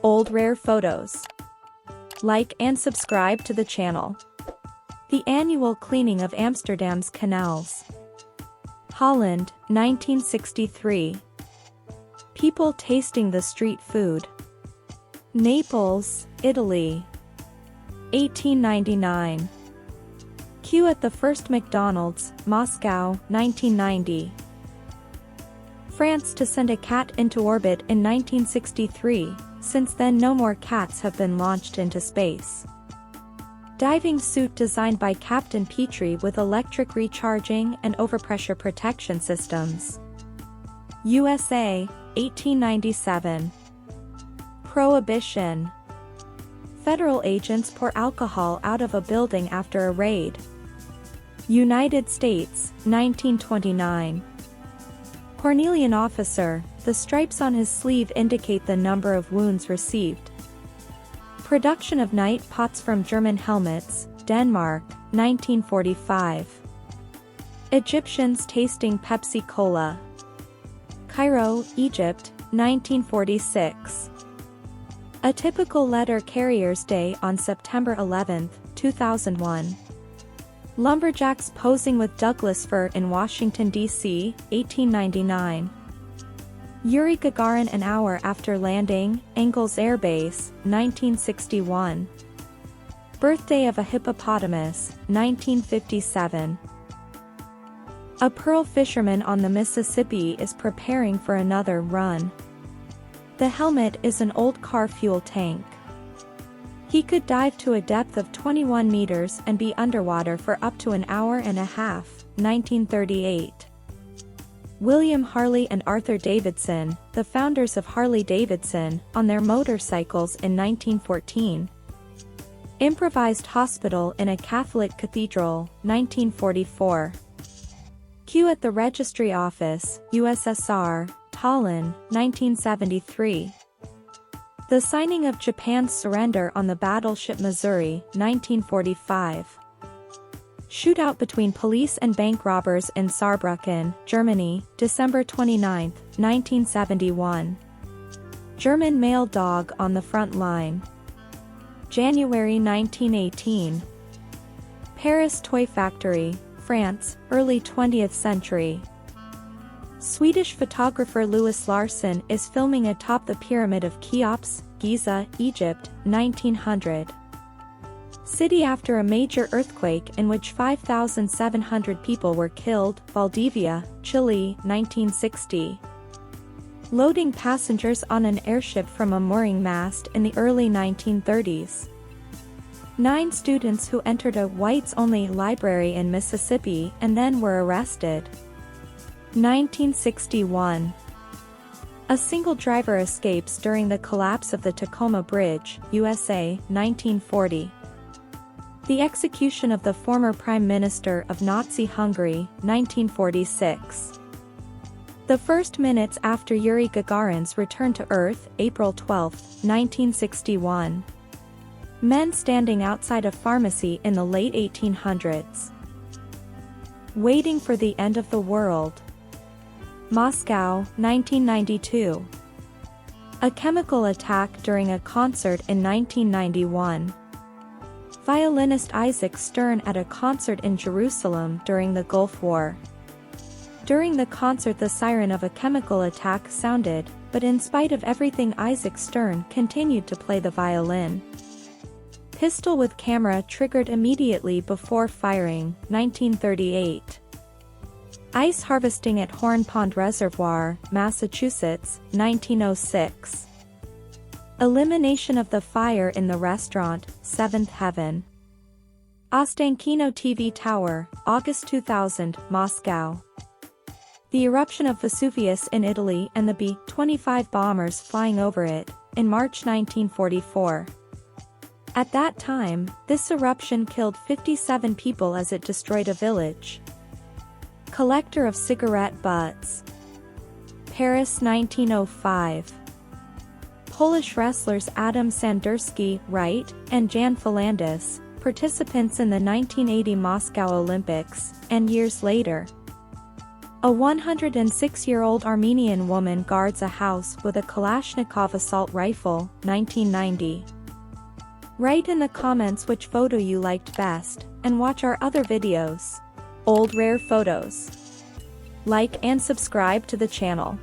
Old rare photos. Like and subscribe to the channel. The annual cleaning of Amsterdam's canals. Holland, 1963. People tasting the street food. Naples, Italy. 1899. Queue at the first McDonald's, Moscow, 1990. France to send a cat into orbit in 1963, since then no more cats have been launched into space. Diving suit designed by Captain Petrie with electric recharging and overpressure protection systems. USA, 1897. Prohibition. Federal agents pour alcohol out of a building after a raid. United States, 1929. Cornelian officer, the stripes on his sleeve indicate the number of wounds received. Production of night pots from German helmets, Denmark, 1945. Egyptians tasting Pepsi Cola. Cairo, Egypt, 1946. A typical letter carrier's day on September 11, 2001. Lumberjacks posing with Douglas fir in Washington, D.C., 1899. Yuri Gagarin an hour after landing, Engels Air Base, 1961. Birthday of a hippopotamus, 1957. A pearl fisherman on the Mississippi is preparing for another run. The helmet is an old car fuel tank. He could dive to a depth of 21 meters and be underwater for up to an hour and a half, 1938. William Harley and Arthur Davidson, the founders of Harley-Davidson, on their motorcycles in 1914. Improvised hospital in a Catholic cathedral, 1944. Queue at the Registry Office, USSR, Tallinn, 1973. The signing of Japan's surrender on the battleship Missouri, 1945. Shootout between police and bank robbers in Saarbrücken, Germany, December 29, 1971. German male dog on the front line. January 1918. Paris Toy Factory, France, early 20th century. Swedish photographer Louis Larsson is filming atop the Pyramid of Cheops, Giza, Egypt, 1900. City after a major earthquake in which 5,700 people were killed, Valdivia, Chile, 1960. Loading passengers on an airship from a mooring mast in the early 1930s. 9 students who entered a whites-only library in Mississippi and then were arrested. 1961. A single driver escapes during the collapse of the Tacoma Bridge, USA, 1940. The execution of the former Prime Minister of Nazi Hungary, 1946. The first minutes after Yuri Gagarin's return to Earth, April 12, 1961. Men standing outside a pharmacy in the late 1800s. Waiting for the end of the world. Moscow, 1992. A chemical attack during a concert in 1991. Violinist Isaac Stern at a concert in Jerusalem during the Gulf War. During the concert the siren of a chemical attack sounded, but in spite of everything Isaac Stern continued to play the violin. Pistol with camera triggered immediately before firing, 1938. Ice harvesting at Horn Pond Reservoir, Massachusetts, 1906. Elimination of the fire in the restaurant, Seventh Heaven. Ostankino TV Tower, August 2000, Moscow. The eruption of Vesuvius in Italy and the B-25 bombers flying over it, in March 1944. At that time, this eruption killed 57 people as it destroyed a village. Collector of cigarette butts. Paris 1905. Polish wrestlers Adam Sandurski, Wright, and Jan Falandis, participants in the 1980 Moscow Olympics, and years later. A 106-year-old Armenian woman guards a house with a Kalashnikov assault rifle, 1990. Write in the comments which photo you liked best, and watch our other videos. Old rare photos. Like and subscribe to the channel.